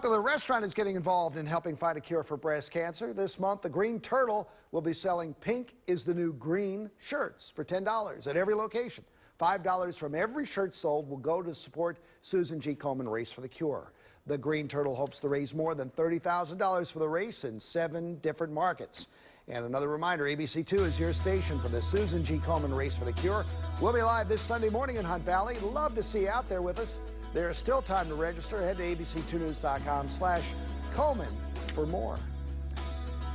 popular restaurant is getting involved in helping fight a cure for breast cancer. This month, the Greene Turtle will be selling Pink is the New Green shirts for $10 at every location. $5 from every shirt sold will go to support Susan G. Komen Race for the Cure. The Greene Turtle hopes to raise more than $30,000 for the race in 7 different markets. And another reminder, ABC2 is your station for the Susan G. Komen Race for the Cure. We'll be live this Sunday morning in Hunt Valley. Love to see you out there with us. There is still time to register. Head to abc2news.com/Komen for more.